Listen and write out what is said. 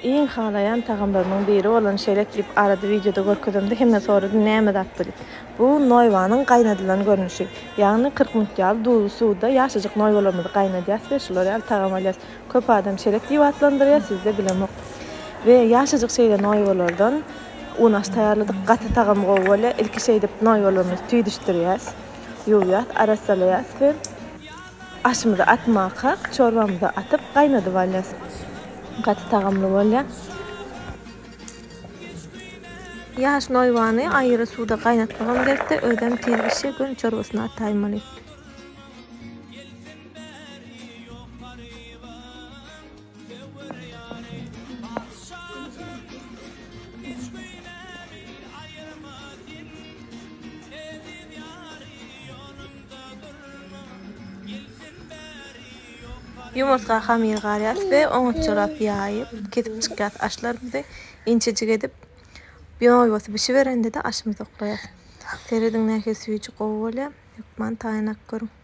iň halayan tagamlarynyň biri bolan şereklip arada videoda görkezimde hemme sorudy näme zat bilit. Bu noýwanyň gaýnadylan görnüşi. Ýagny 40 minut ýaly duýly suwda ýaşajyk noýwalarymyzy gaýnadýas we şolary al tagam alýas. Köp adam şerek diýip atlandyrýar, sizde bilemok. We ýaşajyk şeýle noýwalardan unaş taýýarladyk, gaty tagam gowy bole, ilki şeýdip noýwalarymyzy tüýdüşdirýäs, ýuwýas, arasalyas we aşymyzy atmaka, çorbamyzy atyp gaýnadyp alýas. Gaty tagamly bolýar. Ýaş noýwany aýry suwda gaýnatmagam gerekde, ödem tirgişe gün çorbasyna ataýmaly. Yumurta hamir garyat we oňatçylap ýaýyp, ketip çykýat aşlarymyzy inçejik edip, binoýbasy bişiberende de aşymyzy goýýat. Terediň näke süýçi gowy bolýar, ýokman taýnak görüň.